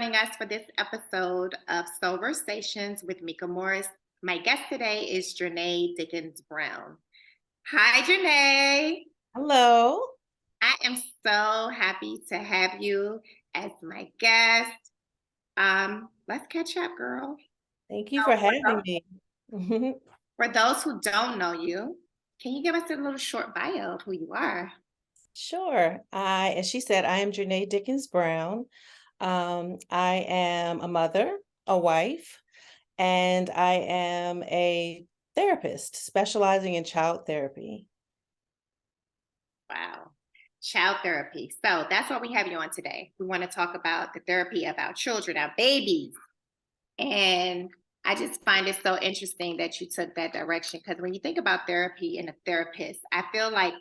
joining us for this episode of Soulversations with Mka Morris. My guest today is Jer'Nae Dickens-Brown. Hi, Jer'Nae. Hello. I am so happy to have you as my guest. Let's catch up, girl. Thank you for having me. For those who don't know you, can you give us a little short bio of who you are? Sure. As she said, I am Jer'Nae Dickens-Brown. I am a mother, a wife, and I am a therapist specializing in child therapy. Wow. Child therapy. So that's what we have you on today. We want to talk about the therapy of our children, our babies. And I just find it so interesting that you took that direction because when you think about therapy and a therapist, I feel like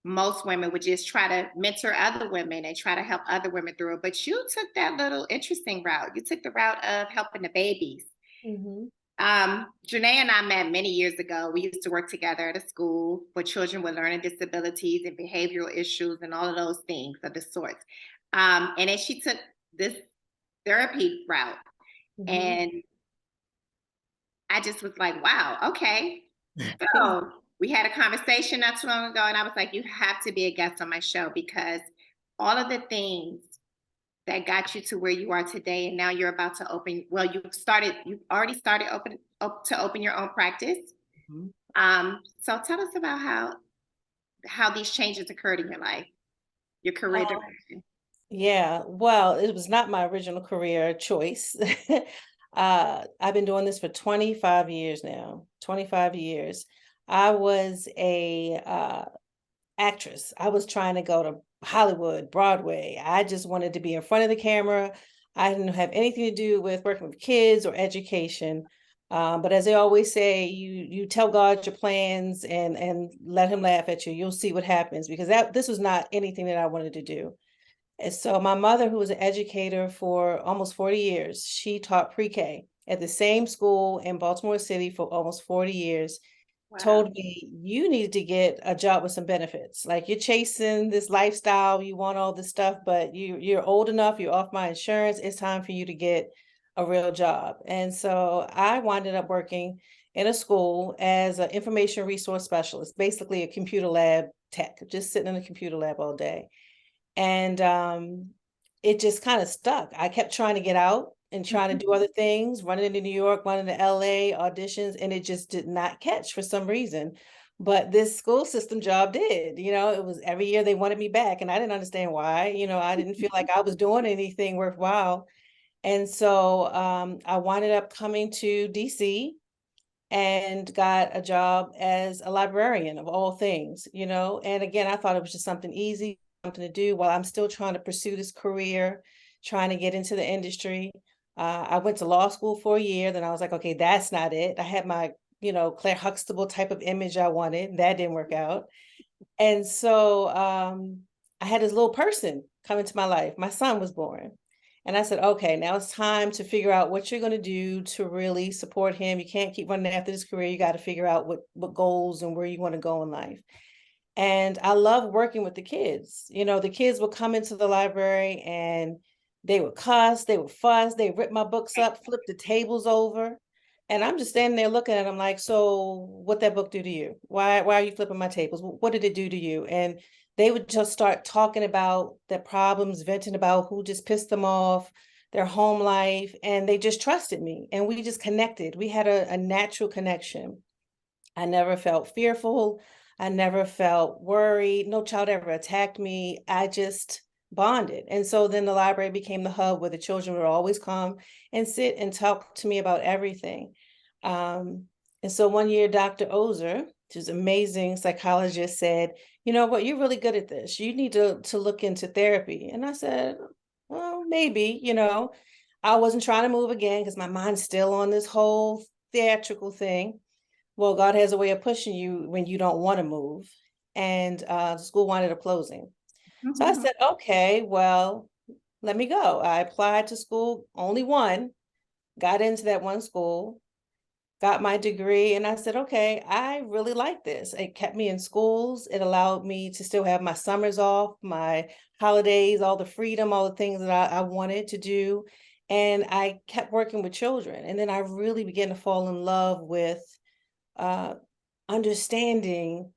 most women would just try to mentor other women and try to help other women through it. But you took that little interesting route. You took the route of helping the babies. Mhm. Jer'Nae and I met many years ago. We used to work together at a school for children with learning disabilities and behavioral issues and all of those things of the sorts. And then she took this therapy route. Mhm. And I just was like, wow, okay. So we had a conversation not too long ago, and I was like, you have to be a guest on my show because all of the things that got you to where you are today, and now you're about to open. Well, you've already started to open your own practice. Mhm. So tell us about how these changes occurred in your life, your career Um, direction. yeah, well, it was not my original career choice. I've been doing this for 25 years now, 25 years. I was a actress. I was trying to go to Hollywood, Broadway. I just wanted to be in front of the camera. I didn't have anything to do with working with kids or education. But as they always say, you tell God your plans and let him laugh at you. You'll see what happens because this was not anything that I wanted to do. And so my mother, who was an educator for almost 40 years, she taught pre-K at the same school in Baltimore City for almost 40 years, Wow. told me you needed to get a job with some benefits. Like you're chasing this lifestyle, you want all this stuff, but you're old enough, you're off my insurance, it's time for you to get a real job. And so I winded up working in a school as an information resource specialist, basically a computer lab tech, just sitting in a computer lab all day. And it just kind of stuck. I kept trying to get out and trying to do other things, running into New York, running to LA, auditions, and it just did not catch for some reason. But this school system job did, it was every year they wanted me back, and I didn't understand why. I didn't feel like I was doing anything worthwhile. And so I winded up coming to DC and got a job as a librarian of all things, And again, I thought it was just something easy, something to do while I'm still trying to pursue this career, trying to get into the industry. I went to law school for a year, then I was like, okay, that's not it. I had my, Claire Huxtable type of image I wanted. That didn't work out. And so I had this little person come into my life. My son was born. And I said, okay, now it's time to figure out what you're going to do to really support him. You can't keep running after this career. You got to figure out what goals and where you want to go in life. And I love working with the kids. The kids would come into the library and they would cuss, they would fuss, they rip my books up, flip the tables over. And I'm just standing there looking at them like, so what that book do to you? Why are you flipping my tables? What did it do to you? And they would just start talking about their problems, venting about who just pissed them off, their home life, and they just trusted me. And we just connected. We had a natural connection. I never felt fearful. I never felt worried. No child ever attacked me. I just bonded. And so then the library became the hub where the children would always come and sit and talk to me about everything. And so one year, Dr. Ozer, who's an amazing psychologist, said, you know what, you're really good at this. You need to look into therapy. And I said, well, maybe, I wasn't trying to move again because my mind's still on this whole theatrical thing. Well, God has a way of pushing you when you don't want to move. And the school wound up closing. So I said, okay, well, let me go. I applied to school, only one, got into that one school, got my degree, and I said, okay, I really like this. It kept me in schools. It allowed me to still have my summers off, my holidays, all the freedom, all the things that I wanted to do. And I kept working with children. And then I really began to fall in love with uh, understanding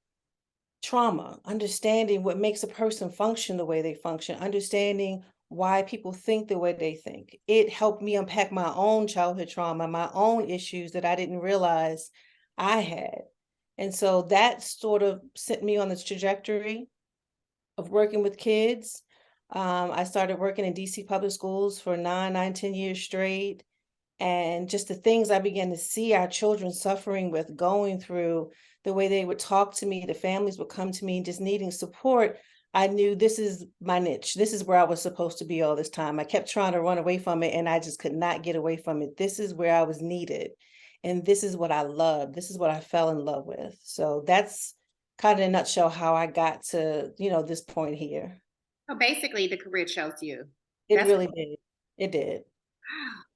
trauma, understanding what makes a person function the way they function, understanding why people think the way they think. It helped me unpack my own childhood trauma, my own issues that I didn't realize I had. And so that sort of sent me on this trajectory of working with kids. I started working in DC public schools for 10 years straight. And just the things I began to see our children suffering with, going through, the way they would talk to me, the families would come to me just needing support. I knew this is my niche. This is where I was supposed to be all this time. I kept trying to run away from it and I just could not get away from it. This is where I was needed. And this is what I loved. This is what I fell in love with. So that's kind of in a nutshell how I got to, this point here. So basically, the career chose you. It That's really did. It did.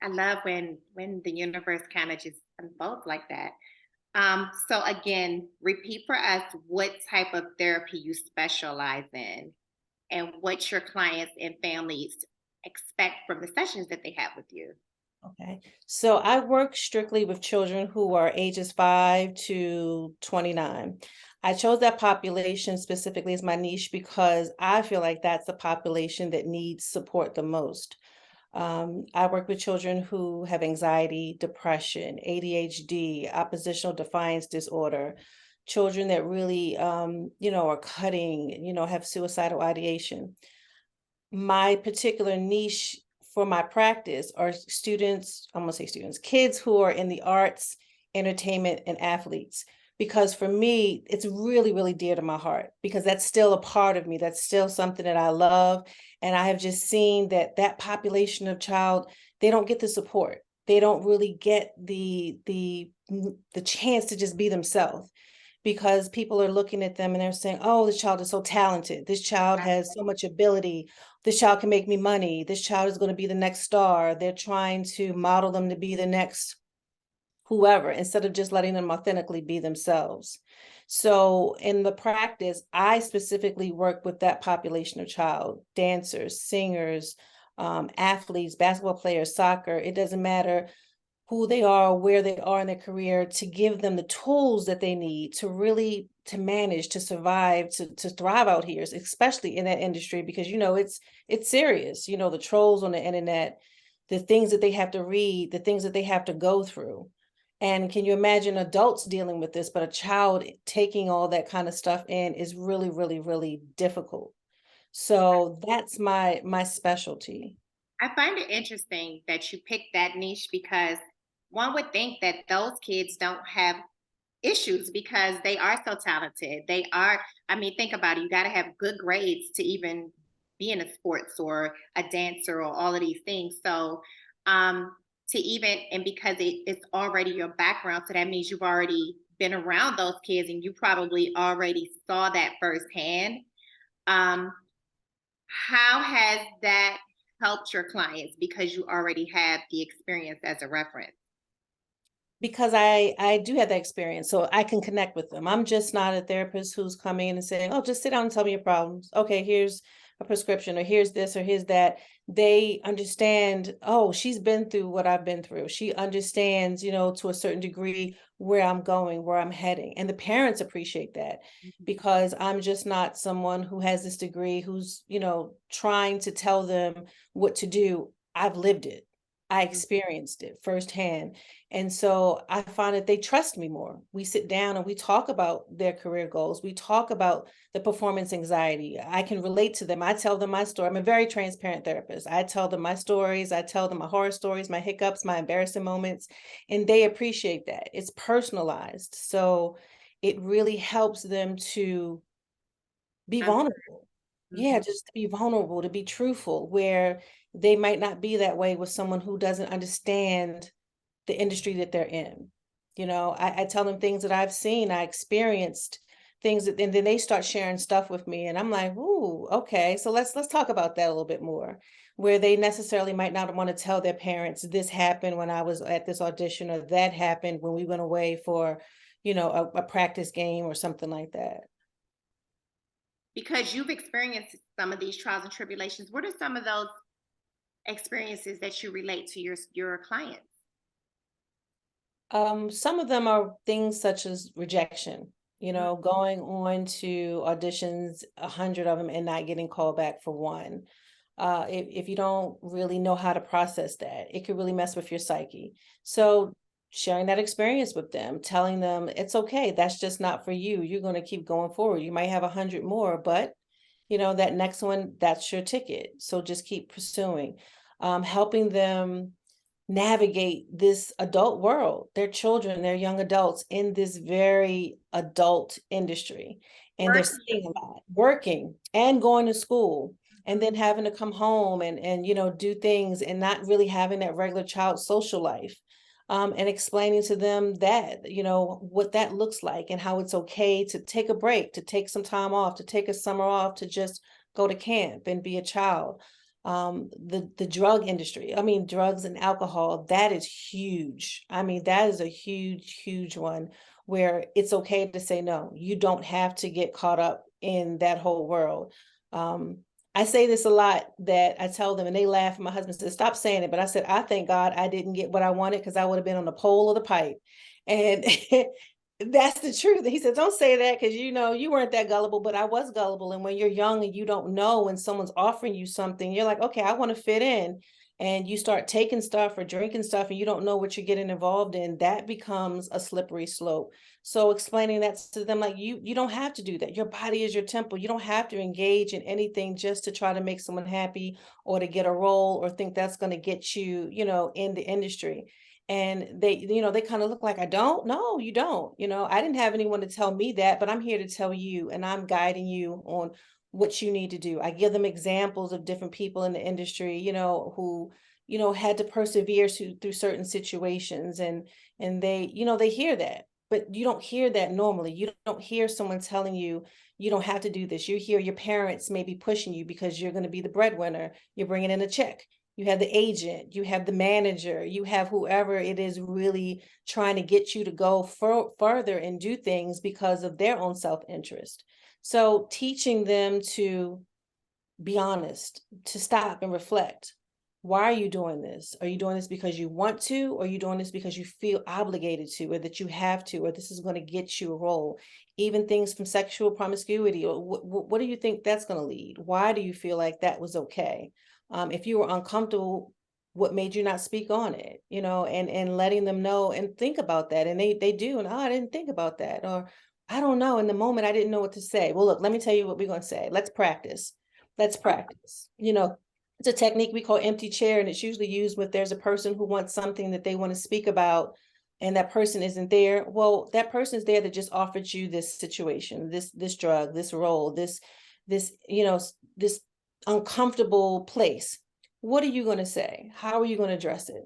I love when the universe kind of just unfolds like that. So again, repeat for us what type of therapy you specialize in and what your clients and families expect from the sessions that they have with you. Okay. So I work strictly with children who are ages 5 to 29. I chose that population specifically as my niche because I feel like that's the population that needs support the most. I work with children who have anxiety, depression, ADHD, oppositional defiance disorder, children that really, are cutting, have suicidal ideation. My particular niche for my practice are students, I'm gonna say students, kids who are in the arts, entertainment, and athletes. Because for me, it's really, really dear to my heart because that's still a part of me. That's still something that I love. And I have just seen that that population of child, they don't get the support. They don't really get the chance to just be themselves because people are looking at them and they're saying, oh, this child is so talented. This child has so much ability. This child can make me money. This child is going to be the next star. They're trying to model them to be the next whoever instead of just letting them authentically be themselves. So in the practice, I specifically work with that population of child, dancers, singers, athletes, basketball players, soccer. It doesn't matter who they are, where they are in their career, to give them the tools that they need to really to manage, to survive, to thrive out here, especially in that industry, because it's serious. The trolls on the internet, the things that they have to read, the things that they have to go through. And can you imagine adults dealing with this, but a child taking all that kind of stuff in is really, really, really difficult. So that's my specialty. I find it interesting that you picked that niche because one would think that those kids don't have issues because they are so talented. They are, I mean, think about it. You got to have good grades to even be in a sports or a dancer or all of these things. So, to even, and because it's already your background, so that means you've already been around those kids and you probably already saw that firsthand. Um, how has that helped your clients because you already have the experience as a reference? Because I do have that experience, so I can connect with them. I'm just not a therapist who's coming in and saying, "Oh, just sit down and tell me your problems. Okay, here's a prescription, or here's this, or here's that." They understand, oh, she's been through what I've been through. She understands, to a certain degree where I'm going, where I'm heading. And the parents appreciate that because I'm just not someone who has this degree who's, trying to tell them what to do. I've lived it. I experienced it firsthand. And so I find that they trust me more. We sit down and we talk about their career goals. We talk about the performance anxiety. I can relate to them. I tell them my story. I'm a very transparent therapist. I tell them my stories. I tell them my horror stories, my hiccups, my embarrassing moments, and they appreciate that. It's personalized. So it really helps them to be vulnerable. Yeah, Mhm. just to be vulnerable, to be truthful, where they might not be that way with someone who doesn't understand the industry that they're in. I tell them things that I've seen, I experienced things that, and then they start sharing stuff with me, and I'm like, ooh, okay, so let's talk about that a little bit more. Where they necessarily might not want to tell their parents, this happened when I was at this audition, or that happened when we went away for, a practice game or something like that. Because you've experienced some of these trials and tribulations, what are some of those experiences that you relate to your clients? Some of them are things such as rejection, Mhm. going on to auditions, 100 of them and not getting called back for one. If you don't really know how to process that, it could really mess with your psyche. So sharing that experience with them, telling them it's okay, that's just not for you. You're going to keep going forward. You might have 100 more, but that next one, that's your ticket. So just keep pursuing. Helping them navigate this adult world. They're children, they're young adults in this very adult industry. And they're Working. seeing a lot, working and going to school, and Mhm. then having to come home and do things and not really having that regular child social life. And explaining to them that, what that looks like and how it's okay to take a break, to take some time off, to take a summer off, to just go to camp and be a child. The drug industry, I mean, drugs and alcohol, that is huge. I mean, that is a huge one, where it's okay to say no. You don't have to get caught up in that whole world. um I say this a lot, that I tell them and they laugh, and my husband says stop saying it, but I said I thank God I didn't get what I wanted, because I would have been on the pole of the pipe. And that's the truth. He said, don't say that, because you weren't that gullible, but I was gullible. And when you're young and you don't know, when someone's offering you something, you're like, okay, I want to fit in. And you start taking stuff or drinking stuff and you don't know what you're getting involved in, that becomes a slippery slope. So explaining that to them, like, you don't have to do that. Your body is your temple. You don't have to engage in anything just to try to make someone happy or to get a role or think that's going to get you, in the industry. And they kind of look like, I don't. No, you don't. I didn't have anyone to tell me that, but I'm here to tell you, and I'm guiding you on what you need to do. I give them examples of different people in the industry, who had to persevere through certain situations. And they hear that, but you don't hear that normally. You don't hear someone telling you you don't have to do this. You hear your parents maybe pushing you because you're going to be the breadwinner, you're bringing in a check. You have the agent, you have the manager, you have whoever it is really trying to get you to go further and do things because of their own self-interest. So teaching them to be honest, to stop and reflect. Why are you doing this? Are you doing this because you want to, or are you doing this because you feel obligated to, or that you have to, or this is going to get you a role? Even things from sexual promiscuity, or what do you think that's going to lead? Why do you feel like that was okay? If you were uncomfortable, what made you not speak on it? And letting them know and think about that. And they do, and, oh, I didn't think about that, or I don't know. In the moment, I didn't know what to say. Well, look, let me tell you what we're going to say. Let's practice. Let's practice. It's a technique we call empty chair, and it's usually used when there's a person who wants something that they want to speak about, and that person isn't there. Well, that person is there that just offered you this situation, this drug, this role, this uncomfortable place. What are you going to say? How are you going to address it?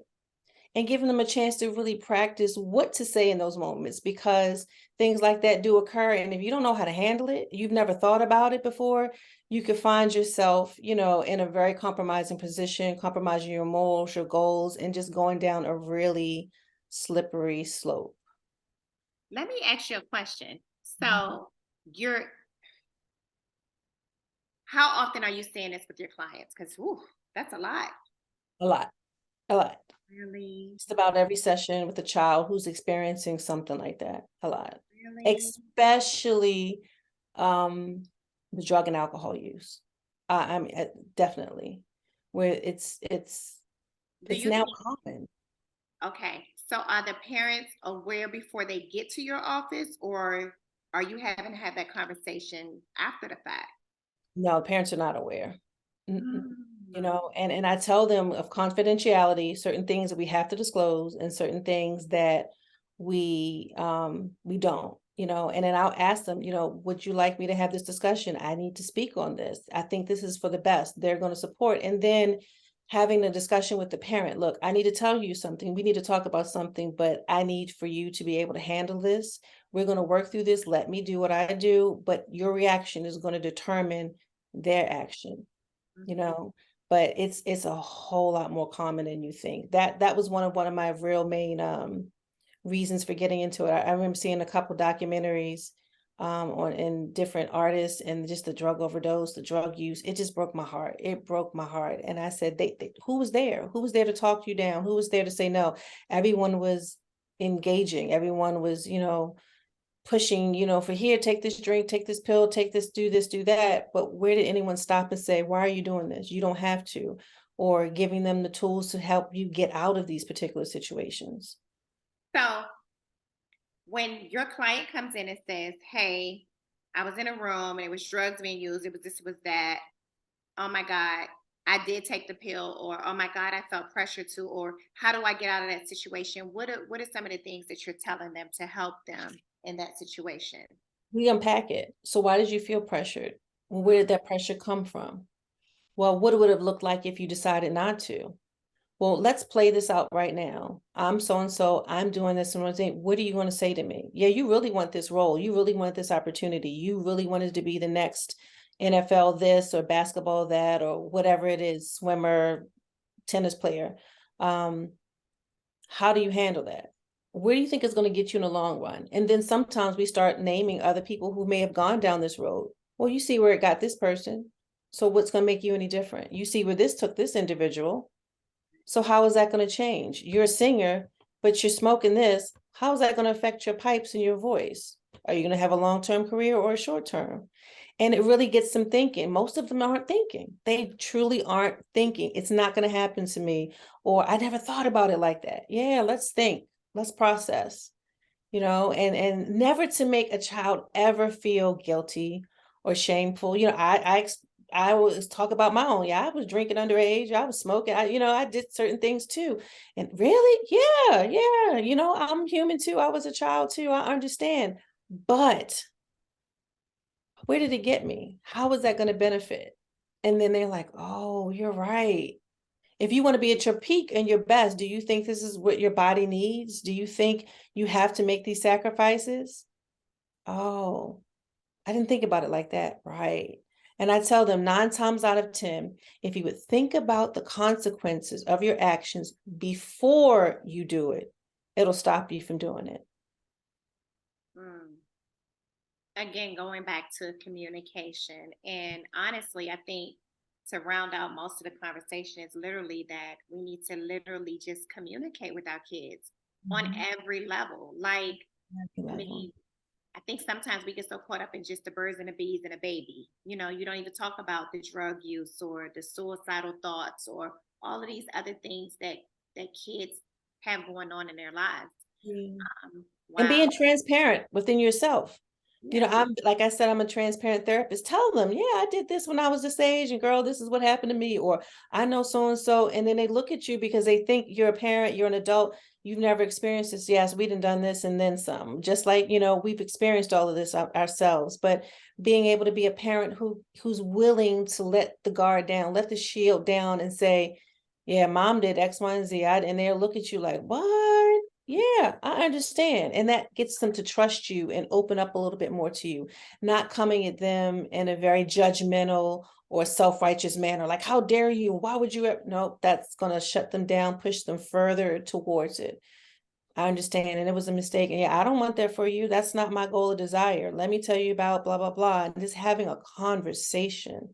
And giving them a chance to really practice what to say in those moments, because things like that do occur. And if you don't know how to handle it, you've never thought about it before, you could find yourself, in a very compromising position, compromising your morals, your goals, and just going down a really slippery slope. Let me ask you a question. Mhm. So, you're how often are you seeing this with your clients? Because, that's a lot. A lot, a lot. Really, Just about every session with a child who's experiencing something like that, a lot. really. Especially the drug and alcohol use. I mean, definitely, where Do it's you now think? common. Okay. So, are the parents aware before they get to your office, or are you having to have that conversation after the fact? No, parents are not aware. Mm-mm. Mm. And I tell them of confidentiality, certain things that we have to disclose and certain things that we don't, and then I'll ask them, would you like me to have this discussion? I need to speak on this. I think this is for the best. They're going to support. And then having a discussion with the parent, look, I need to tell you something. We need to talk about something, but I need for you to be able to handle this. We're going to work through this. Let me do what I do, but your reaction is going to determine their action, you Mhm. know. But it's a whole lot more common than you think. That was one of my real main reasons for getting into it. I remember seeing a couple documentaries in different artists, and just the drug overdose, the drug use, it just broke my heart. It broke my heart. And I said, who was there? Who was there to talk you down? Who was there to say no? Everyone was engaging. Everyone was, pushing, for here, take this drink, take this pill, take this, do that. But where did anyone stop and say, why are you doing this? You don't have to, or giving them the tools to help you get out of these particular situations. So when your client comes in and says, hey, I was in a room and it was drugs being used, it was this, it was that, oh my God, I did take the pill, or oh my God, I felt pressure to, or how do I get out of that situation? What are some of the things that you're telling them to help them in that situation? We unpack it. So why did you feel pressured? Where did that pressure come from? Well, what would it have looked like if you decided not to? Well, let's play this out right now. I'm so-and-so, I'm doing this and one thing. What are you going to say to me? Yeah, you really want this role. You really want this opportunity. You really wanted to be the next NFL this or basketball that or whatever it is, swimmer, tennis player. How do you handle that? Where do you think is going to get you in the long run? And then sometimes we start naming other people who may have gone down this road. Well, you see where it got this person. So what's going to make you any different? You see where this took this individual. So how is that going to change? You're a singer, but you're smoking this. How is that going to affect your pipes and your voice? Are you going to have a long-term career or a short-term? And it really gets them thinking. Most of them aren't thinking. They truly aren't thinking. It's not going to happen to me. Or I never thought about it like that. Yeah, let's think. Let's process. And never to make a child ever feel guilty or shameful. I always talk about my own. Yeah, I was drinking underage. I was smoking. I did certain things too. And really, yeah. I'm human too. I was a child too. I understand. But where did it get me? How was that going to benefit? And then they're like, oh, you're right. If you want to be at your peak and your best, do you think this is what your body needs? Do you think you have to make these sacrifices? Oh, I didn't think about it like that. Right. And I tell them 9 times out of 10, if you would think about the consequences of your actions before you do it, it'll stop you from doing it. Mm. Again, going back to communication. And honestly, I think to round out most of the conversation is literally that we need to literally just communicate with our kids on every level. Like, I mean, I think sometimes we get so caught up in just the birds and the bees and a baby. You don't even talk about the drug use or the suicidal thoughts or all of these other things that kids have going on in their lives. Yeah. And Wow. being transparent within yourself. Yeah. I'm like I said, I'm a transparent therapist. Tell them, yeah, I did this when I was this age, and girl, this is what happened to me, or I know so and so, and then they look at you because they think you're a parent, you're an adult, you've never experienced this. Yes, we done this and then some. Just like we've experienced all of this ourselves, but being able to be a parent who's willing to let the guard down, let the shield down, and say, yeah, mom did X, Y, and Z, and they'll look at you like, what? Yeah, I understand. And that gets them to trust you and open up a little bit more to you, not coming at them in a very judgmental or self-righteous manner. Like, how dare you? Why would you? No, that's going to shut them down, push them further towards it. I understand. And it was a mistake. And yeah, I don't want that for you. That's not my goal or desire. Let me tell you about blah, blah, blah. And just having a conversation,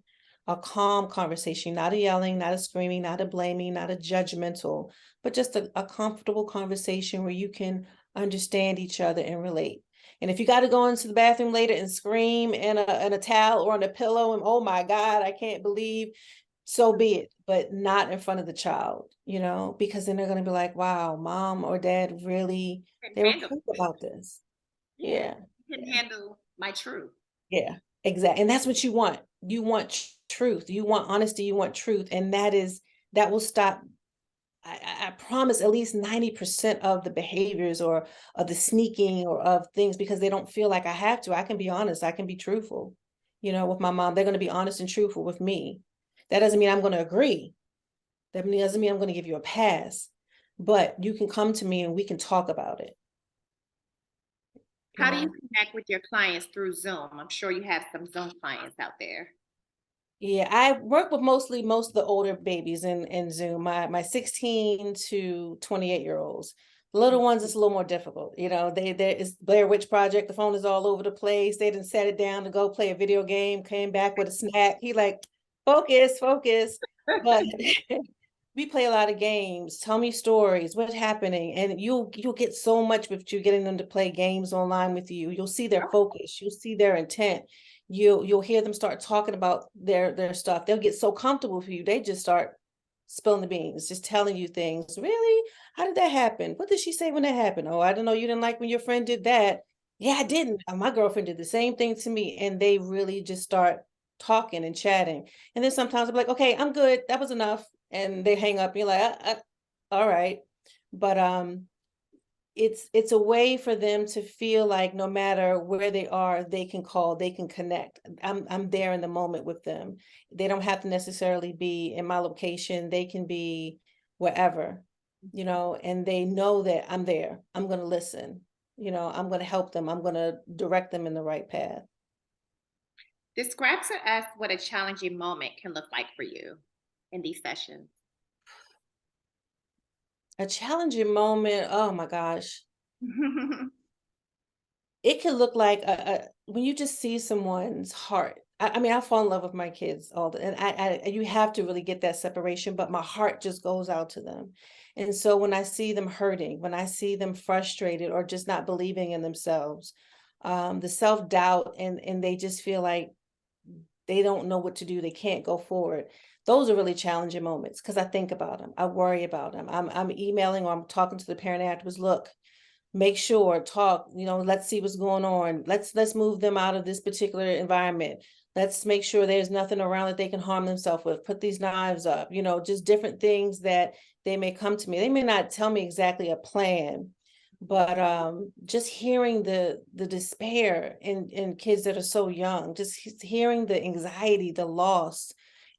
a calm conversation, not a yelling, not a screaming, not a blaming, not a judgmental, but just a comfortable conversation where you can understand each other and relate. And if you got to go into the bathroom later and scream in a towel or on a pillow and, oh my God, I can't believe, so be it, but not in front of the child, because then they're going to be like, wow, mom or dad really, they were cool about this. Yeah. You can handle my truth. Yeah, exactly. And that's what you want. You want truth. You want honesty. You want truth. And that will stop. I promise at least 90% of the behaviors or of the sneaking or of things, because they don't feel like I have to. I can be honest. I can be truthful. With my mom, they're going to be honest and truthful with me. That doesn't mean I'm going to agree. That doesn't mean I'm going to give you a pass, but you can come to me and we can talk about it. How do you connect with your clients through Zoom? I'm sure you have some Zoom clients out there. Yeah, I work with most of the older babies in Zoom, my 16 to 28-year-olds. The little ones, it's a little more difficult. You know, there is Blair Witch Project. The phone is all over the place. They didn't set it down to go play a video game, came back with a snack. He like, focus, focus. But we play a lot of games. Tell me stories. What's happening? And you'll get so much with you getting them to play games online with you. You'll see their focus. You'll see their intent. You'll hear them start talking about their stuff. They'll get so comfortable with you. They just start spilling the beans, just telling you things. Really? How did that happen? What did she say when that happened? Oh, I don't know. You didn't like when your friend did that. Yeah, I didn't. My girlfriend did the same thing to me. And they really just start talking and chatting. And then sometimes I'm like, okay, I'm good. That was enough. And they hang up. And you're like, all right. But it's a way for them to feel like no matter where they are, they can call, they can connect. I'm there in the moment with them. They don't have to necessarily be in my location. They can be wherever, you know, and they know that I'm there. I'm going to listen. You know, I'm going to help them. I'm going to direct them in the right path. Describe to us what a challenging moment can look like for you in these sessions. A challenging moment, oh my gosh. It could look like when you just see someone's heart. I mean, I fall in love with my kids and you have to really get that separation, but my heart just goes out to them. And so when I see them hurting, when I see them frustrated or just not believing in themselves, the self-doubt and they just feel like they don't know what to do, they can't go forward. Those are really challenging moments because I think about them, I worry about them. I'm emailing or I'm talking to the parent afterwards. Look, make sure, talk, you know, let's see what's going on. Let's move them out of this particular environment. Let's make sure there's nothing around that they can harm themselves with. Put these knives up, you know, just different things that they may come to me. They may not tell me exactly a plan, but just hearing the despair in kids that are so young, just hearing the anxiety, the loss.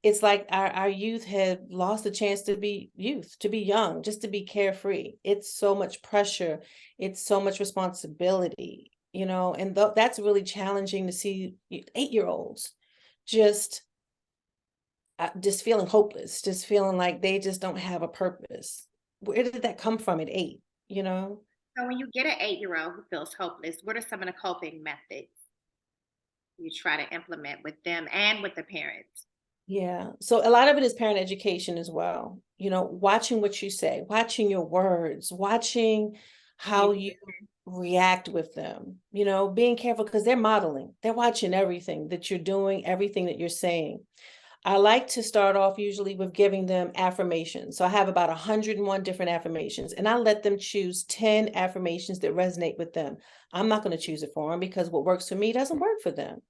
It's like our youth have lost the chance to be youth, to be young, just to be carefree. It's so much pressure. It's so much responsibility, you know, and that's really challenging to see 8-year-olds just just feeling hopeless, just feeling like they just don't have a purpose. Where did that come from at 8, you know? So when you get an 8-year-old who feels hopeless, what are some of the coping methods you try to implement with them and with the parents? Yeah. So a lot of it is parent education as well. You know, watching what you say, watching your words, watching how you react with them, you know, being careful because they're modeling, they're watching everything that you're doing, everything that you're saying. I like to start off usually with giving them affirmations. So I have about 101 different affirmations, and I let them choose 10 affirmations that resonate with them. I'm not going to choose it for them because what works for me doesn't work for them.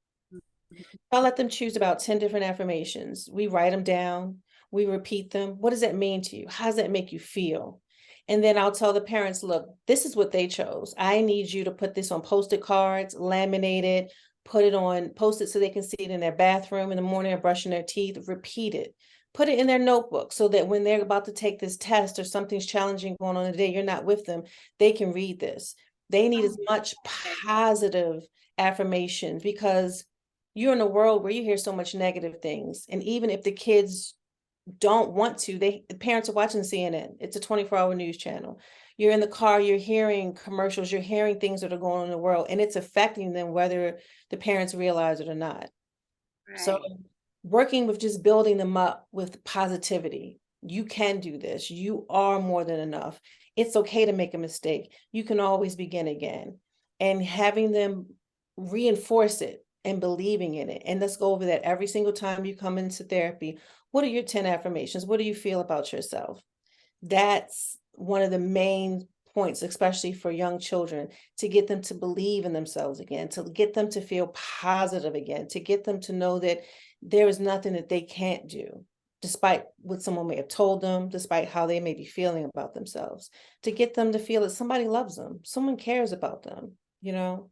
I let them choose about 10 different affirmations. We write them down, we repeat them. What does that mean to you? How does that make you feel? And then I'll tell the parents, look, this is what they chose. I need you to put this on Post-it cards, laminate it, put it on, post it so they can see it in their bathroom in the morning or brushing their teeth, repeat it. Put it in their notebook so that when they're about to take this test or something's challenging going on today, you're not with them, they can read this. They need as much positive affirmations because you're in a world where you hear so much negative things. And even if the kids don't want to, the parents are watching CNN. It's a 24-hour news channel. You're in the car, you're hearing commercials, you're hearing things that are going on in the world, and it's affecting them whether the parents realize it or not. Right. So working with just building them up with positivity. You can do this. You are more than enough. It's okay to make a mistake. You can always begin again. And having them reinforce it and believing in it. And let's go over that every single time you come into therapy. What are your 10 affirmations? What do you feel about yourself? That's one of the main points, especially for young children, to get them to believe in themselves again, to get them to feel positive again, to get them to know that there is nothing that they can't do, despite what someone may have told them, despite how they may be feeling about themselves, to get them to feel that somebody loves them, someone cares about them, you know?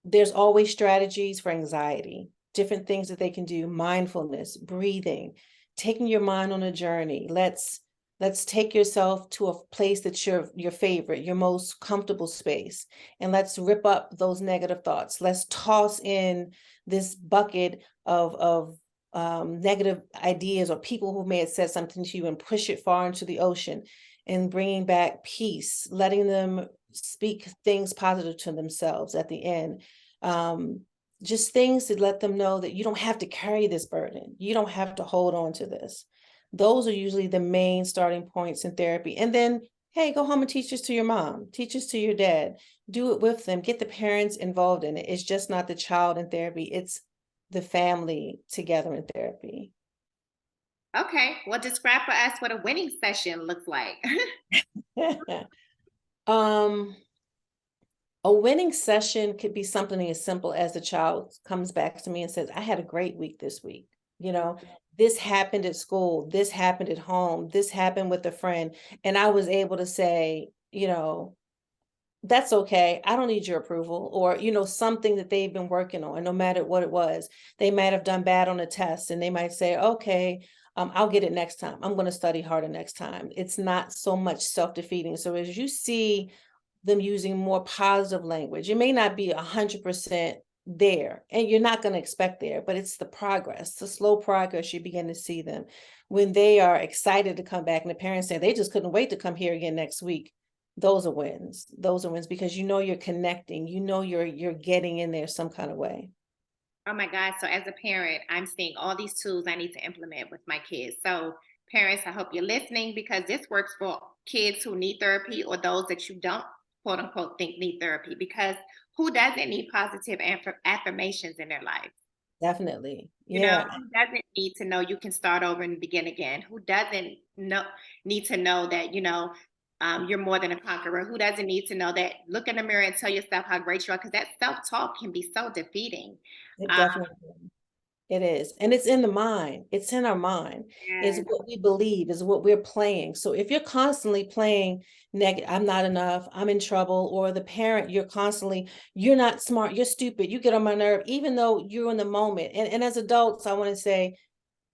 There's always strategies for anxiety, different things that they can do, mindfulness, breathing, taking your mind on a journey. Let's take yourself to a place that's your favorite, your most comfortable space. And let's rip up those negative thoughts. Let's toss in this bucket of negative ideas or people who may have said something to you and push it far into the ocean and bringing back peace, letting them speak things positive to themselves at the end. Just things to let them know that you don't have to carry this burden. You don't have to hold on to this. Those are usually the main starting points in therapy. And then, hey, go home and teach this to your mom, teach this to your dad, do it with them, get the parents involved in it. It's just not the child in therapy, it's the family together in therapy. Okay, well, describe for us what a winning session looks like. um, a winning session could be something as simple as the child comes back to me and says, I had a great week this week. You know, this happened at school, this happened at home, this happened with a friend. And I was able to say, you know, that's okay. I don't need your approval, or, you know, something that they've been working on, no matter what it was. They might have done bad on a test and they might say, okay, I'll get it next time. I'm going to study harder next time. It's not so much self-defeating. So as you see them using more positive language, it may not be 100% there, and you're not going to expect there, but it's the progress, the slow progress. You begin to see them when they are excited to come back and the parents say they just couldn't wait to come here again next week. Those are wins. Those are wins because you know you're connecting, you know you're getting in there some kind of way. Oh my God. So as a parent, I'm seeing all these tools I need to implement with my kids. So parents, I hope you're listening because this works for kids who need therapy or those that you don't quote unquote think need therapy, because who doesn't need positive affirmations in their life? Definitely. You know, Yeah. who doesn't need to know you can start over and begin again? Who doesn't know need to know that, you're more than a conqueror? Who doesn't need to know that? Look in the mirror and tell yourself how great you are, because that self-talk can be so defeating. It Um, definitely it is. And it's in the mind. It's in our mind. It's yes, what we believe, is what we're playing. So if you're constantly playing negative, I'm not enough, I'm in trouble, or the parent, you're constantly, you're not smart, you're stupid, you get on my nerve, even though you're in the moment. And as adults, I want to say,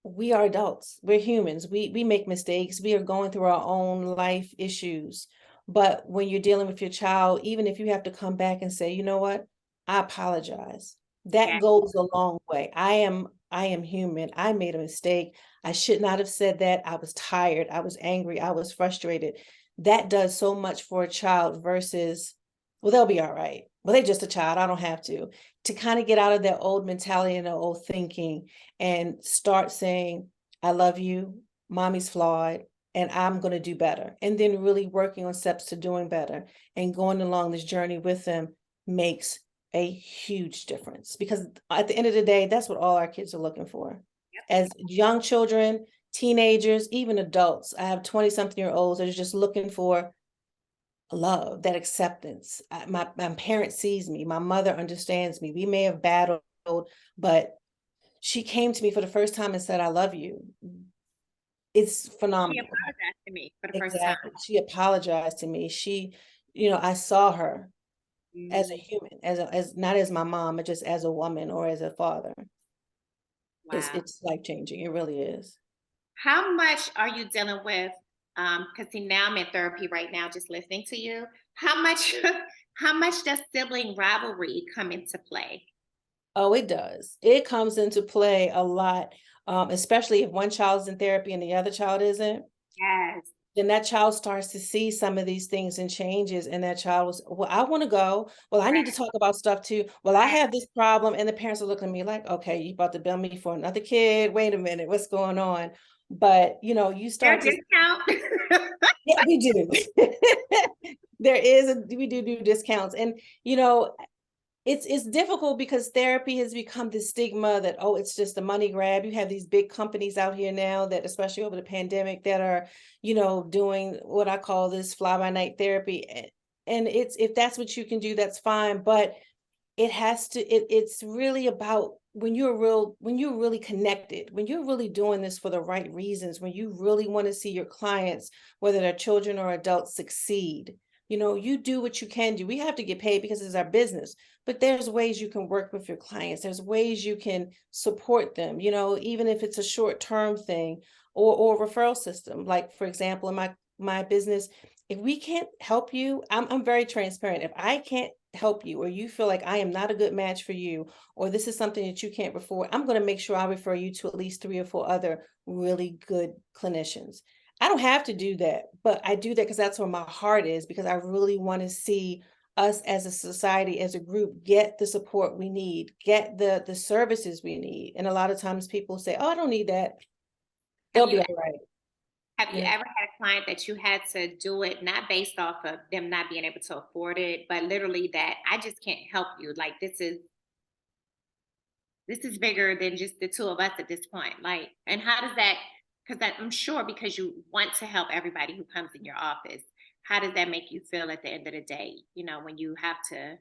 we are adults, we're humans, we make mistakes, we are going through our own life issues. But when you're dealing with your child, even if you have to come back and say, you know what, I apologize, that yes, goes a long way. I am human, I made a mistake, I should not have said that, I was tired, I was angry, I was frustrated. That does so much for a child versus, well, they'll be all right, well, they're just a child, I don't have to kind of get out of that old mentality and the old thinking and start saying, I love you, mommy's flawed, and I'm going to do better. And then really working on steps to doing better and going along this journey with them makes a huge difference, because at the end of the day, that's what all our kids are looking for. As young children, teenagers, even adults, I have 20 something year olds that are just looking for love, that acceptance. My parent sees me, my mother understands me. We may have battled, but she came to me for the first time and said, I love you. It's she phenomenal. apologized to me for the first time. Exactly. She apologized to me. She, I saw her as a Mm, human, as not as my mom, but just as a woman or as a father. wow. It's life changing. It really is. How much are you dealing with? Because see, now I'm in therapy right now, just listening to you. How much, how much does sibling rivalry come into play? Oh, it does. It comes into play a lot, especially if one child's in therapy and the other child isn't. Yes. Then that child starts to see some of these things and changes, and that child was, well, I want to go. Well, I need to Right. talk about stuff too. Well, I Right. have this problem, and the parents are looking at me like, okay, you about to bill me for another kid? Wait a minute, what's going on? But you Their start to, discount. yeah, we do. We do discounts, and it's difficult because therapy has become this stigma that, oh, it's just a money grab. You have these big companies out here now that, especially over the pandemic, that are, doing what I call this fly by night therapy. And it's, if that's what you can do, that's fine. But it's really about when you're really connected, when you're really doing this for the right reasons, when you really want to see your clients, whether they're children or adults, succeed. You do what you can do. We have to get paid because it's our business, but there's ways you can work with your clients. There's ways you can support them, even if it's a short-term thing, or a referral system. Like, for example, in my business, if we can't help you, I'm very transparent. If I can't help you, or you feel like I am not a good match for you, or this is something that you can't afford, I'm going to make sure I refer you to at least 3 or 4 other really good clinicians. I don't have to do that, but I do that because that's where my heart is, because I really want to see us as a society, as a group, get the support we need, get the services we need. And a lot of times people say, "Oh, I don't need that." Have They'll you be all right. have You you know, ever had a client that you had to do it not based off of them not being able to afford it, but literally that I just can't help you. Like this is bigger than just the two of us at this point. Like, and how does that, because I'm sure because you want to help everybody who comes in your office, how does that make you feel at the end of the day? When you have to,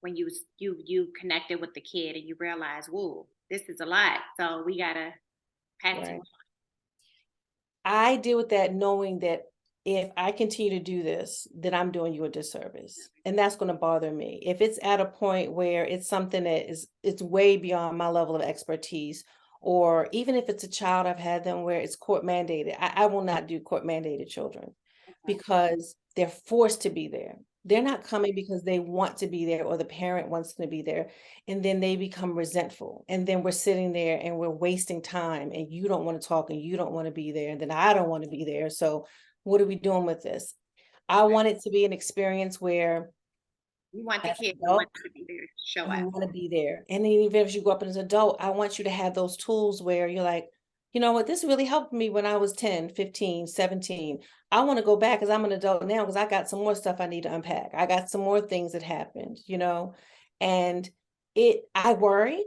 when you connected with the kid and you realize, whoa, this is a lot. So we gotta pass you right. on. I deal with that knowing that if I continue to do this, then I'm doing you a disservice. And that's going to bother me. If it's at a point where it's something that it's way beyond my level of expertise, or even if it's a child I've had them where it's court mandated, I will not do court mandated children Okay. because they're forced to be there. They're not coming because they want to be there or the parent wants them to be there. And then they become resentful. And then we're sitting there and we're wasting time and you don't want to talk and you don't want to be there. And then I don't want to be there. So what are we doing with this? I want it to be an experience where You want the as kid an who adult, wants to be there to show you up. want to be there. And then even if you grow up as an adult, I want you to have those tools where you're like, you know what, this really helped me when I was 10, 15, 17. I want to go back because I'm an adult now because I got some more stuff I need to unpack. I got some more things that happened, and I worry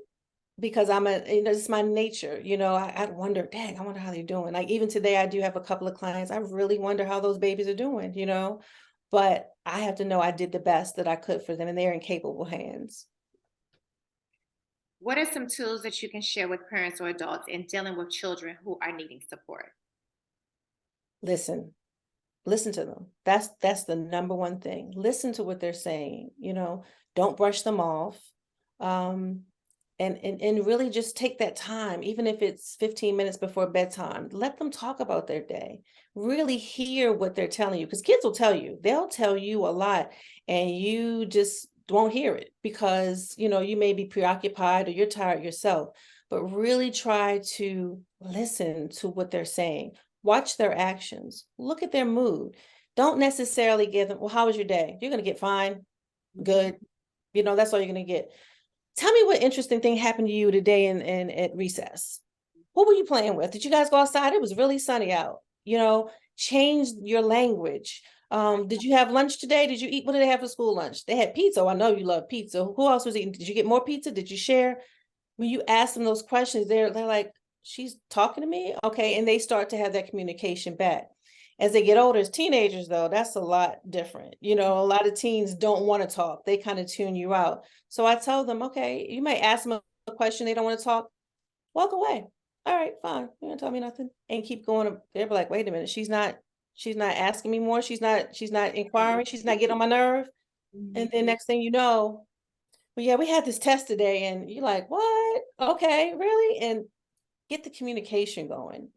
because it's my nature, I wonder, dang, I wonder how they're doing. Like even today, I do have a couple of clients. I really wonder how those babies are doing. But I have to know I did the best that I could for them and they're in capable hands. What are some tools that you can share with parents or adults in dealing with children who are needing support? Listen to them. That's the number one thing. Listen to what they're saying, don't brush them off. Um, and really just take that time, even if it's 15 minutes before bedtime, let them talk about their day. Really hear what they're telling you, because kids will tell you, they'll tell you a lot, and you just won't hear it because you may be preoccupied or you're tired yourself. But really try to listen to what they're saying. Watch their actions, look at their mood. Don't necessarily give them, well, how was your day? You're going to get fine, Mhm. good. That's all you're going to get. Tell me what interesting thing happened to you today in at recess. What were you playing with? Did you guys go outside? It was really sunny out. Change your language. Did you have lunch today? Did you eat? What did they have for school lunch? They had pizza. Oh, I know you love pizza. Who else was eating? Did you get more pizza? Did you share? When you ask them those questions, they're like, she's talking to me? Okay. And they start to have that communication back. As they get older, as teenagers, though, that's a lot different. A lot of teens don't want to talk. They kind of tune you out. So I tell them, okay, you might ask them a question, they don't want to talk, walk away. All right, fine. You don't tell me nothing. And keep going. They'll be like, wait a minute, she's not asking me more. She's not inquiring, she's not getting on my nerve. And Mhm. then next thing you know, well, yeah, we had this test today, and you're like, what? Okay, really? And get the communication going.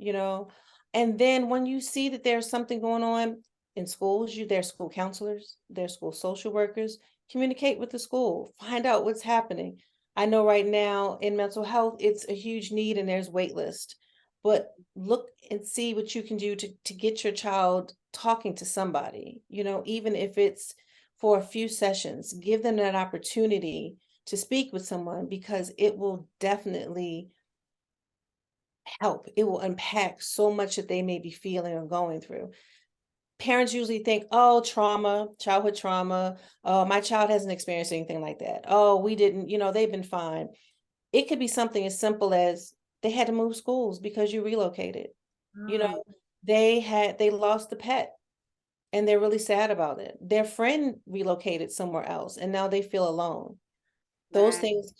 And then when you see that there's something going on in schools, there's school counselors, there's school social workers, communicate with the school, find out what's happening. I know right now in mental health, it's a huge need and there's wait list, but look and see what you can do to get your child talking to somebody, even if it's for a few sessions, give them that opportunity to speak with someone because it will definitely help. It will unpack so much that they may be feeling or going through. Parents usually think, oh, trauma, childhood trauma. Oh, my child hasn't experienced anything like that. Oh, we didn't, they've been fine. It could be something as simple as they had to move schools because you relocated. You Mm, know, they lost the pet and they're really sad about it. Their friend relocated somewhere else and now they feel alone. Those right. things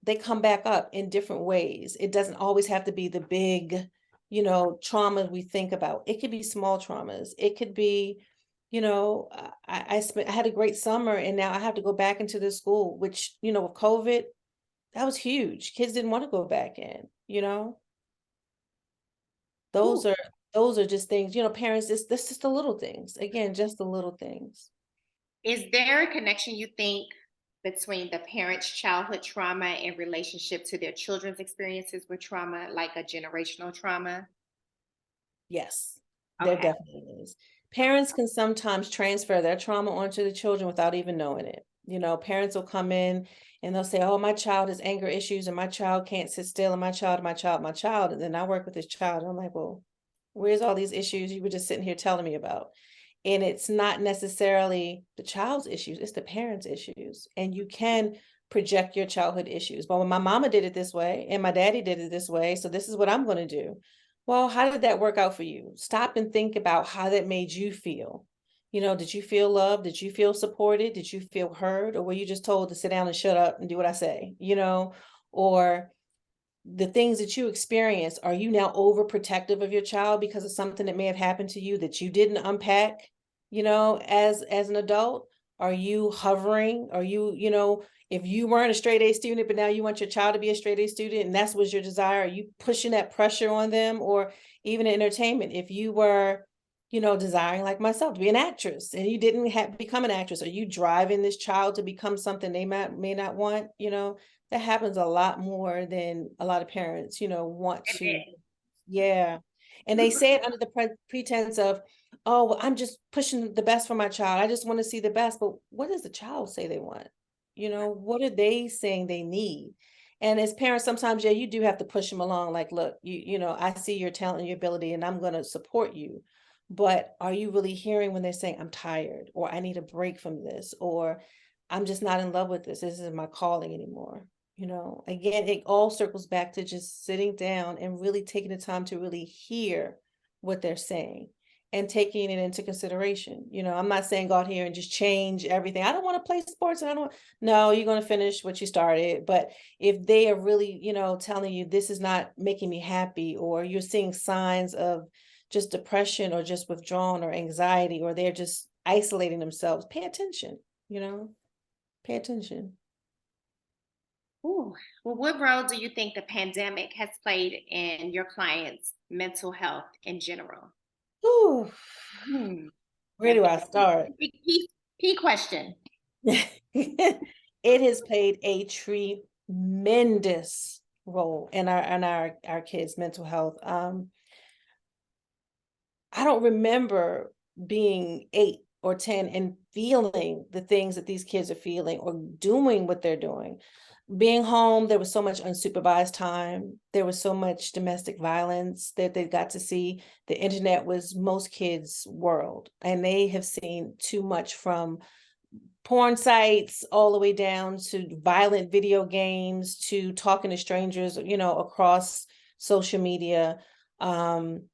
they come back up in different ways. It doesn't always have to be the big, trauma we think about. It could be small traumas. It could be, I had a great summer and now I have to go back into the school, which, with COVID, that was huge. Kids didn't want to go back in. Those Ooh. are those are just things, parents, this just the little things. Again, just the little things. Is there a connection you think between the parents' childhood trauma in relationship to their children's experiences with trauma, like a generational trauma? Yes, there Okay. definitely is. Parents can sometimes transfer their trauma onto the children without even knowing it. Parents will come in and they'll say, "Oh, my child has anger issues, and my child can't sit still, and my child." And then I work with this child, and I'm like, "Well, where's all these issues you were just sitting here telling me about?" And it's not necessarily the child's issues, it's the parents' issues. And you can project your childhood issues. But when my mama did it this way and my daddy did it this way, so this is what I'm going to do. Well, how did that work out for you? Stop and think about how that made you feel. Did you feel loved? Did you feel supported? Did you feel heard? Or were you just told to sit down and shut up and do what I say? Or the things that you experience, are you now overprotective of your child because of something that may have happened to you that you didn't unpack, as an adult? Are you hovering? Are you, if you weren't a straight A student, but now you want your child to be a straight A student, and that's was your desire, are you pushing that pressure on them? Or even in entertainment, if you were, desiring like myself to be an actress and you didn't become an actress, are you driving this child to become something they may not want? That happens a lot more than a lot of parents, want It to. is. Yeah. And they say it under the pretense of, "Oh, well, I'm just pushing the best for my child. I just want to see the best." But what does the child say they want? What are they saying they need? And as parents, sometimes, yeah, you do have to push them along. Like, look, I see your talent and your ability, and I'm going to support you. But are you really hearing when they're saying, "I'm tired," or "I need a break from this," or "I'm just not in love with this. This isn't my calling anymore." Again, it all circles back to just sitting down and really taking the time to really hear what they're saying and taking it into consideration. I'm not saying go out here and just change everything. I don't want to play sports and I don't. No, you're going to finish what you started. But if they are really, telling you this is not making me happy, or you're seeing signs of just depression or just withdrawn or anxiety, or they're just isolating themselves, pay attention, pay attention. Ooh. Well, what role do you think the pandemic has played in your clients' mental health in general? Whew. Hmm. Where That do I start? key question. It has played a tremendous role in our kids' mental health. I don't remember being 8 or 10 and feeling the things that these kids are feeling or doing what they're doing. Being home, there was so much unsupervised time. There was so much domestic violence that they got to see. The internet was most kids' world, and they have seen too much, from porn sites all the way down to violent video games to talking to strangers, across social media. Um,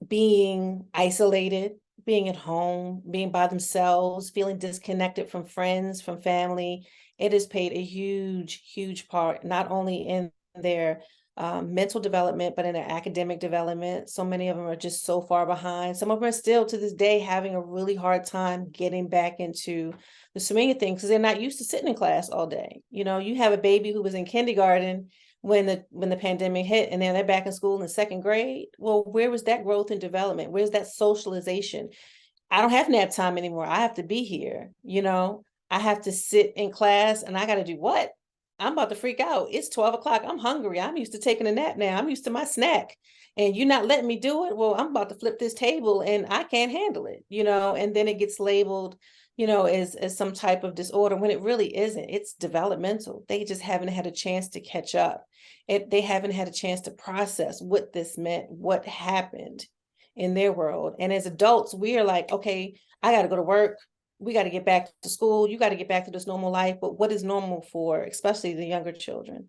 Being isolated, being at home, being by themselves, feeling disconnected from friends, from family. It has played a huge, huge part, not only in their mental development, but in their academic development. So many of them are just so far behind. Some of them are still to this day having a really hard time getting back into the swing of things because they're not used to sitting in class all day. You have a baby who was in kindergarten when the pandemic hit, and then they're back in school in the second grade. Well, where was that growth and development? Where's that socialization? I don't have nap time anymore. I have to be here. I have to sit in class, and I got to do what? I'm about to freak out. It's 12 o'clock. I'm hungry. I'm used to taking a nap now. I'm used to my snack, and you're not letting me do it. Well, I'm about to flip this table and I can't handle it. And then it gets labeled, as some type of disorder when it really isn't. It's developmental. They just haven't had a chance to catch up. They haven't had a chance to process what this meant, what happened in their world. And as adults, we are like, okay, I got to go to work. We got to get back to school. You got to get back to this normal life. But what is normal for, especially the younger children?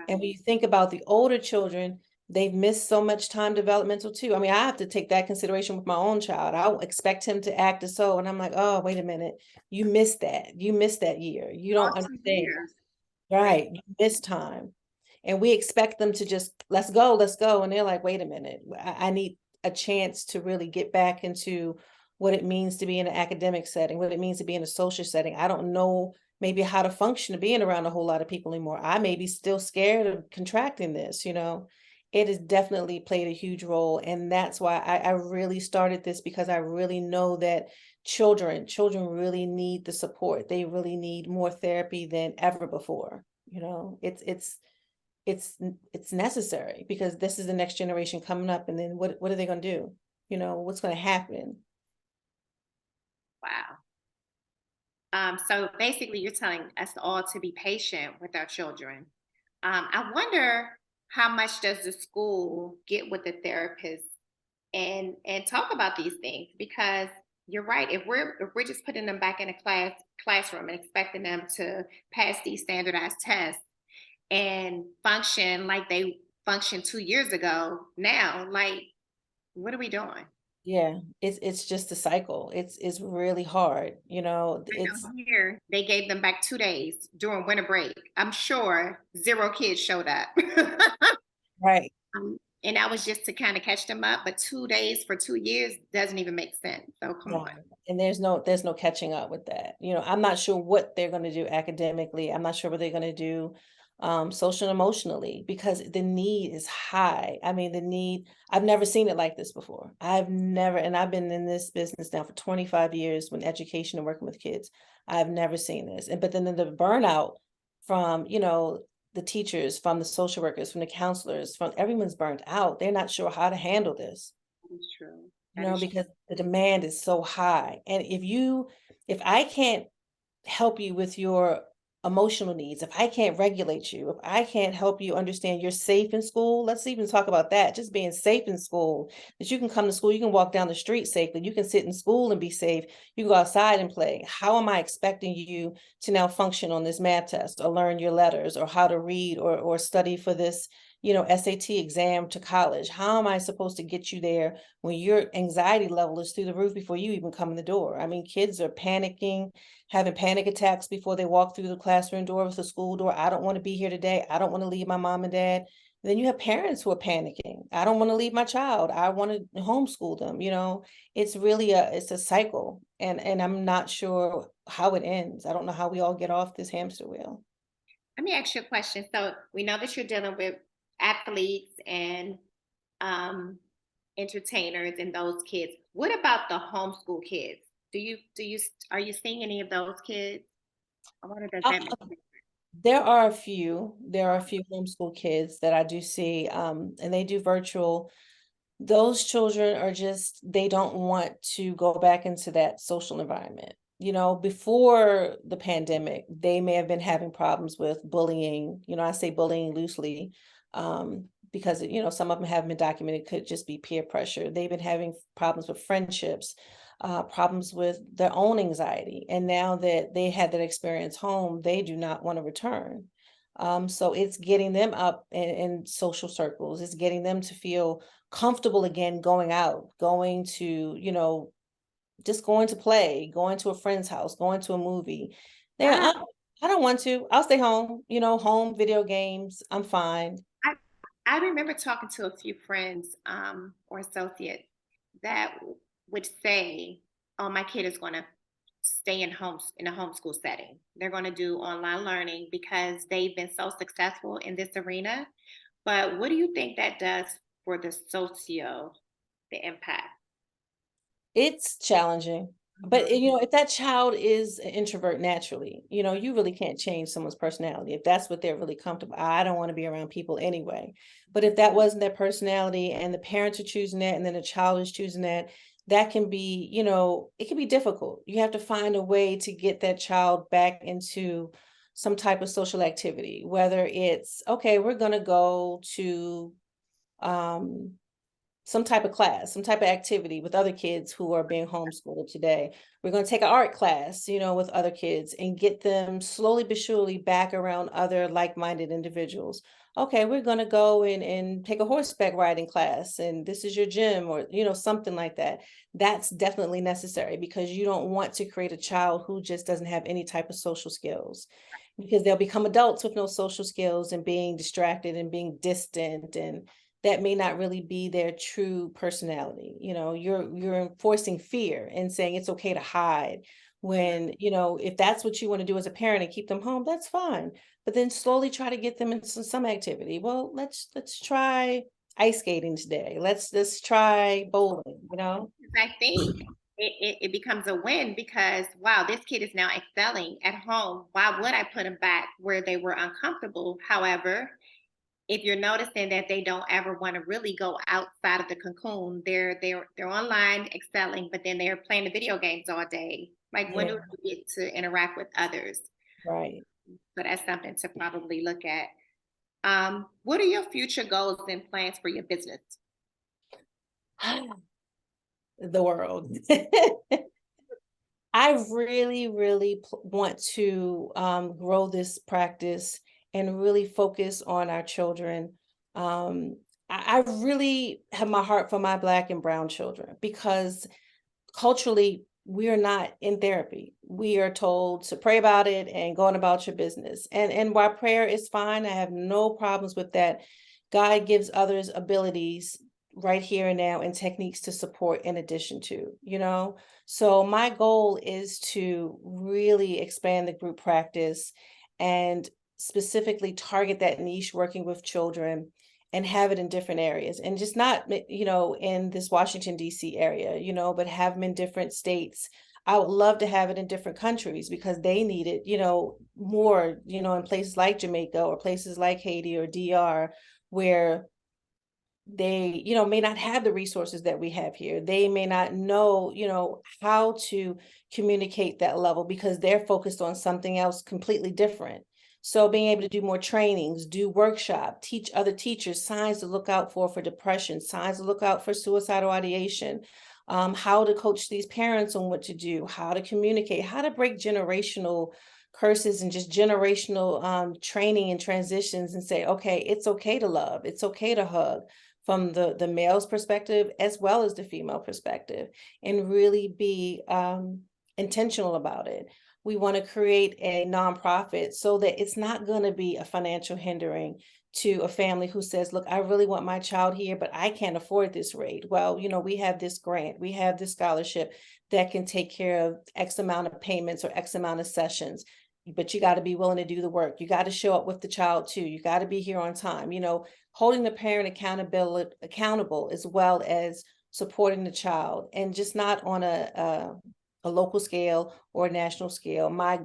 And when you think about the older children, they've missed so much time developmental too. I mean, I have to take that consideration with my own child. I expect him to act as so, and I'm like, oh, wait a minute, you missed that. You missed that year. You All don't 2 understand. years. Right. Right. You missed time. And we expect them to just, let's go, let's go. And they're like, wait a minute, I need a chance to really get back into what it means to be in an academic setting, what it means to be in a social setting. I don't know maybe how to function to being around a whole lot of people anymore. I may be still scared of contracting this. It has definitely played a huge role. And that's why I really started this, because I really know that children really need the support. They really need more therapy than ever before. it's necessary, because this is the next generation coming up, and then what are they going to do? What's going to happen? Wow. So basically, you're telling us all to be patient with our children. I wonder how much does the school get with the therapist and talk about these things, because you're right. If we're just putting them back in a classroom and expecting them to pass these standardized tests and function like they functioned 2 years ago, now, like, what are we doing? Yeah, it's just a cycle. It's really hard. I It's know here they gave them back 2 days during winter break. I'm sure zero kids showed up. right. And that was just to kind of catch them up. But 2 days for 2 years doesn't even make sense. So come No, on. and there's no catching up with that. I'm not sure what they're going to do academically. I'm not sure what they're going to do social and emotionally, because the need is high. I mean, the need, I've never seen it like this before. And I've been in this business now for 25 years when education and working with kids. I've never seen this. But then the burnout from, the teachers, from the social workers, from the counselors, from everyone's burnt out. They're not sure how to handle this, That is true. That is because the demand is so high. And if I can't help you with your emotional needs, if I can't regulate you, if I can't help you understand you're safe in school, let's even talk about that. Just being safe in school, that you can come to school, you can walk down the street safely, you can sit in school and be safe, you can go outside and play. How am I expecting you to now function on this math test, or learn your letters, or how to read, or study for this, SAT exam to college? How am I supposed to get you there when your anxiety level is through the roof before you even come in the door? I mean, kids are panicking, having panic attacks before they walk through the classroom door with the school door. I don't want to be here today. I don't want to leave my mom and dad. And then you have parents who are panicking. I don't want to leave my child. I want to homeschool them. It's really it's a cycle. And I'm not sure how it ends. I don't know how we all get off this hamster wheel. Let me ask you a question. So we know that you're dealing with athletes and um, entertainers and those kids. What about the homeschool kids? Are you seeing any of those kids? I wonder, does Uh, that make sense? there are a few homeschool kids that I do see, and they do virtual. Those children are just, they don't want to go back into that social environment. Before the pandemic, they may have been having problems with bullying. I say bullying loosely, because, some of them haven't been documented, could just be peer pressure. They've been having problems with friendships, problems with their own anxiety. And now that they had that experience home, they do not want to return. So it's getting them up in social circles. It's getting them to feel comfortable again, going out, going to, just going to play, going to a friend's house, going to a movie. They're, Yeah. I don't want to. I'll stay home, home video games. I'm fine. I, I remember talking to a few friends or associates that would say, "Oh, my kid is going to stay in a homeschool setting. They're going to do online learning because they've been so successful in this arena." But what do you think that does for the impact? It's challenging. But Mhm. if that child is an introvert naturally, you really can't change someone's personality. If that's what they're really comfortable, I don't want to be around people anyway. But if that wasn't their personality, and the parents are choosing that, and then the child is choosing that, that can be, it can be difficult. You have to find a way to get that child back into some type of social activity, whether it's, okay, we're going to go to um some type of class, some type of activity with other kids who are being homeschooled today. We're going to take an art class, with other kids, and get them slowly but surely back around other like-minded individuals. Okay, we're going to go and take a horseback riding class, and this is your gym, or, something like that. That's definitely necessary, because you don't want to create a child who just doesn't have any type of social skills, because they'll become adults with no social skills and being distracted and being distant, and that may not really be their true personality. You're enforcing fear and saying it's okay to hide, when, if that's what you want to do as a parent and keep them home, that's fine. But then slowly try to get them into some activity. Well, let's try ice skating today. Let's try bowling. 'Cause I think it becomes a win because, wow, this kid is now excelling at home. Why would I put him back where they were uncomfortable? However, if you're noticing that they don't ever want to really go outside of the cocoon, they're online excelling, but then they're playing the video games all day. Like when do Yeah, you get to interact with others? right. So that's something to probably look at. What are your future goals and plans for your business? The world. I really, really want to grow this practice and really focus on our children. I really have my heart for my Black and Brown children because culturally, we are not in therapy. We are told to pray about it and go on about your business. And while prayer is fine, I have no problems with that. God gives others abilities right here and now and techniques to support in addition to, you know. So my goal is to really expand the group practice and specifically target that niche working with children and have it in different areas and just not, you know, in this Washington, D.C. area, you know, but have them in different states. I would love to have it in different countries because they need it, you know, more, you know, in places like Jamaica or places like Haiti or DR, where they, you know, may not have the resources that we have here. They may not know, you know, how to communicate that level because they're focused on something else completely different. So being able to do more trainings, do workshop, teach other teachers signs to look out for depression, signs to look out for suicidal ideation, how to coach these parents on what to do, how to communicate, how to break generational curses and just generational training and transitions and say, okay, it's okay to love, it's okay to hug from the male's perspective as well as the female perspective, and really be intentional about it. We want to create a nonprofit so that it's not going to be a financial hindering to a family who says, look, I really want my child here, but I can't afford this rate. Well, you know, we have this grant, we have this scholarship that can take care of X amount of payments or X amount of sessions. But you got to be willing to do the work. You got to show up with the child too. You got to be here on time. You know, holding the parent accountable as well as supporting the child, and just not on a local scale or a national scale. My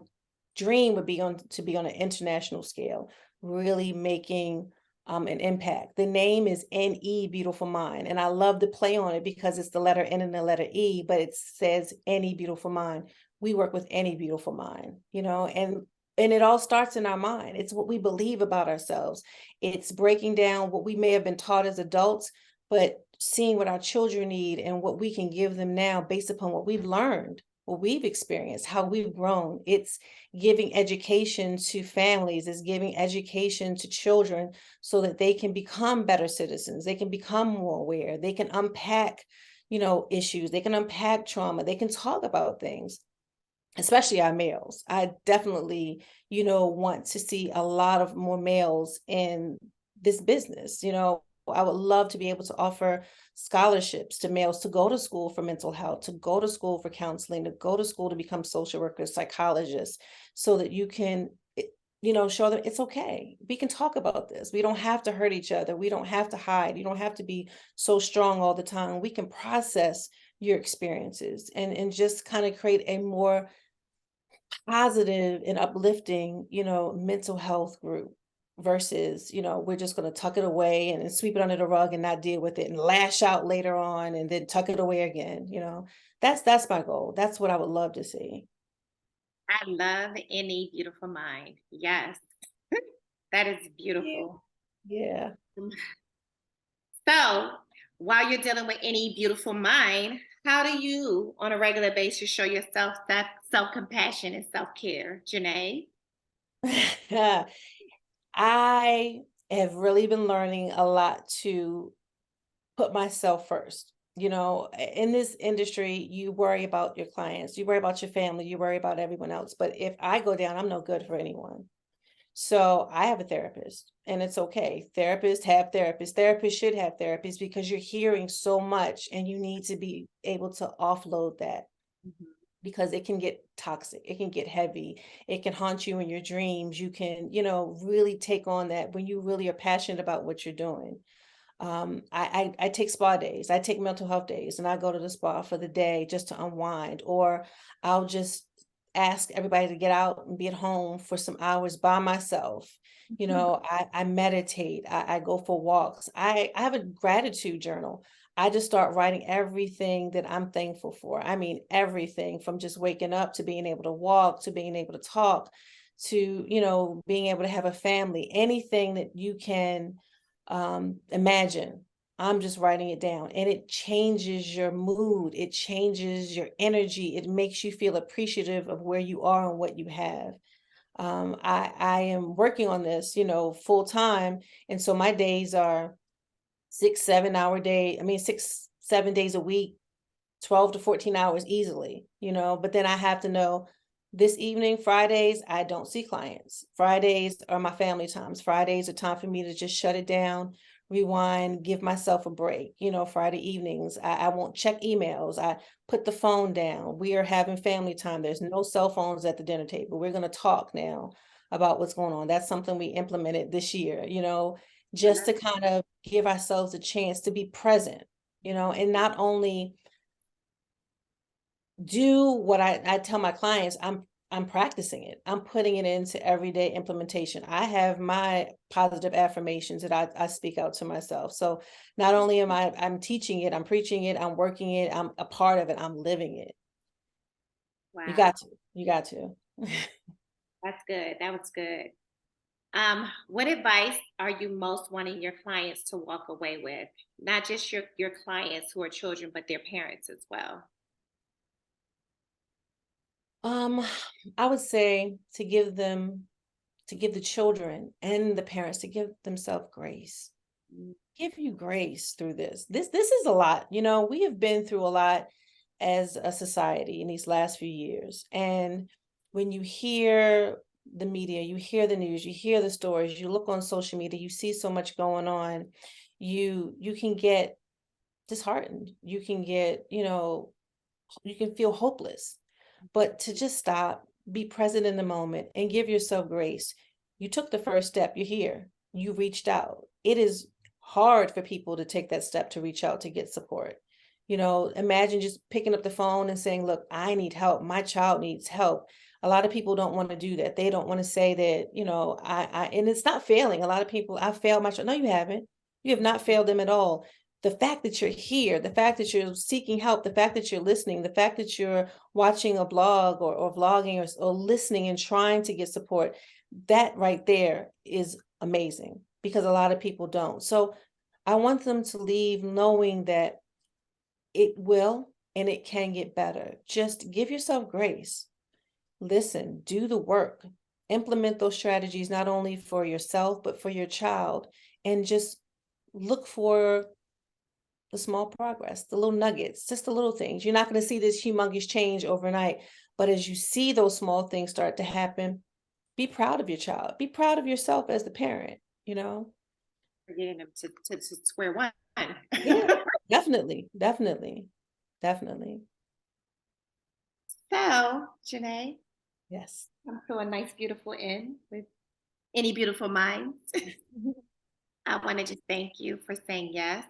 dream would be to be on an international scale, really making an impact. The name is NE Beautiful Mind, and I love to play on it because it's the letter N and the letter E, but it says any beautiful mind. We work with any beautiful mind, you know, and it all starts in our mind. It's what we believe about ourselves. It's breaking down what we may have been taught as adults, but seeing what our children need and what we can give them now based upon what we've learned, what we've experienced, how we've grown. It's giving education to families, it's giving education to children so that they can become better citizens, they can become more aware, they can unpack, you know, issues, they can unpack trauma, they can talk about things, especially our males. I definitely, you know, want to see a lot of more males in this business. You know, I would love to be able to offer scholarships to males to go to school for mental health, to go to school for counseling, to go to school to become social workers, psychologists, so that you can, you know, show them it's okay. We can talk about this. We don't have to hurt each other. We don't have to hide. You don't have to be so strong all the time. We can process your experiences and just kind of create a more positive and uplifting, you know, mental health group versus, you know, we're just going to tuck it away and sweep it under the rug and not deal with it and lash out later on and then tuck it away again. You know, that's my goal. That's what I would love to see. I love any beautiful mind. Yes, that is Yeah. beautiful. Yeah. So, while you're dealing with any beautiful mind, how do you, on a regular basis, show yourself that self compassion and self care, Jer'Nae? I have really been learning a lot to put myself first. You know, in this industry, you worry about your clients, you worry about your family, you worry about everyone else. But if I go down, I'm no good for anyone. So I have a therapist, and it's okay. Therapists have therapists. Therapists should have therapists because you're hearing so much and you need to be able to offload that Mhm. because it can get toxic, it can get heavy, it can haunt you in your dreams. You can, you know, really take on that when you really are passionate about what you're doing. I take spa days, I take mental health days, and I go to the spa for the day just to unwind, or I'll just ask everybody to get out and be at home for some hours by myself. You know, I meditate, I go for walks. I have a gratitude journal. I just start writing everything that I'm thankful for. I mean, everything from just waking up to being able to walk, to being able to talk, to, you know, being able to have a family, anything that you can imagine. I'm just writing it down, and it changes your mood. It changes your energy. It makes you feel appreciative of where you are and what you have. I am working on this, you know, full time. And so my days are 6, 7 hour day. I mean, 6, 7 days a week, 12 to 14 hours easily, you know, but then I have to know this evening, Fridays, I don't see clients. Fridays are my family times. Fridays are time for me to just shut it down, rewind, give myself a break. You know, Friday evenings, I won't check emails. I put the phone down. We are having family time. There's no cell phones at the dinner table. We're going to talk now about what's going on. That's something we implemented this year, you know, just to kind of give ourselves a chance to be present, you know, and not only do what I tell my clients, I'm practicing it. I'm putting it into everyday implementation. I have my positive affirmations that I speak out to myself. So not only I'm teaching it, I'm preaching it, I'm working it, I'm a part of it, I'm living it. You Wow, got to, you got to. that's good. That was good. What advice are you most wanting your clients to walk away with? Not just your clients who are children, but their parents as well. Um, I would say to give the children and the parents to give themselves grace. Mm. Give you grace through this. This is a lot. You know, we have been through a lot as a society in these last few years. And when you hear the media, you hear the news, you hear the stories, you look on social media, you see so much going on, you can get disheartened. You can get, you know, you can feel hopeless. But to just stop, be present in the moment, and give yourself grace. You took the first step, you're here, you reached out. It is hard for people to take that step to reach out to get support. You know, imagine just picking up the phone and saying, look, I need help. My child needs help. A lot of people don't want to do that. They don't want to say that, you know, and it's not failing. A lot of people, I failed my child. No, you haven't. You have not failed them at all. The fact that you're here, the fact that you're seeking help, the fact that you're listening, the fact that you're watching a blog or vlogging or listening and trying to get support, that right there is amazing because a lot of people don't. So I want them to leave knowing that it will and it can get better. Just give yourself grace. Listen, do the work, implement those strategies not only for yourself, but for your child, and just look for the small progress, the little nuggets, just the little things. You're not going to see this humongous change overnight, but as you see those small things start to happen, be proud of your child. Be proud of yourself as the parent, you know? For getting them to square one. Yeah, definitely, definitely, definitely. So, Janae, Yes. come to a nice, beautiful end with any beautiful minds. I want to just thank you for saying yes.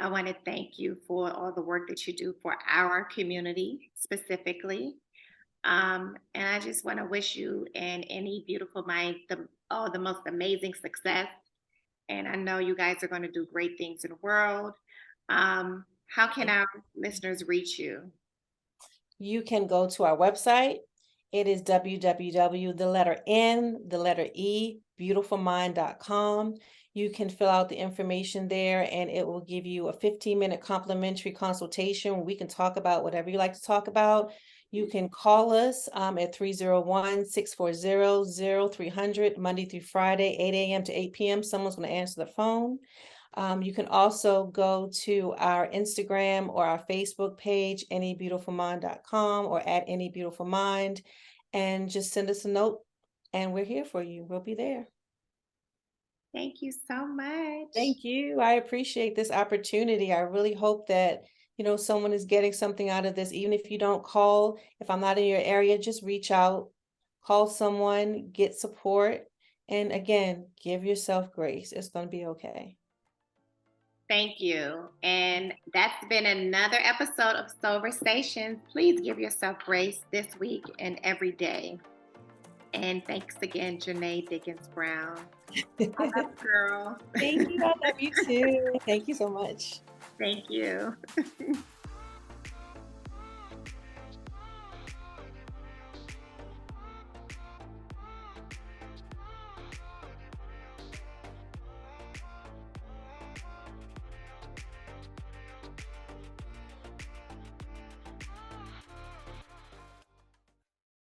I want to thank you for all the work that you do for our community specifically. And I just want to wish you and any beautiful mind the most amazing success. And I know you guys are going to do great things in the world. How can our listeners reach you? You can go to our website. It is www, the letter N, the letter E, beautifulmind.com. You can fill out the information there and it will give you a 15-minute complimentary consultation. We can talk about whatever you like to talk about. You can call us at 301-640-0300, Monday through Friday, 8 a.m. to 8 p.m. Someone's going to answer the phone. You can also go to our Instagram or our Facebook page, anybeautifulmind.com or at anybeautifulmind, and just send us a note and we're here for you. We'll be there. Thank you so much. Thank you. I appreciate this opportunity. I really hope that, you know, someone is getting something out of this. Even if you don't call, if I'm not in your area, just reach out, call someone, get support. And again, give yourself grace. It's going to be okay. Thank you. And that's been another episode of Soulversations. Please give yourself grace this week and every day. And thanks again, Jer'Nae Dickens-Brown. I love you, girl. Thank you. I love you too. Thank you so much. Thank you.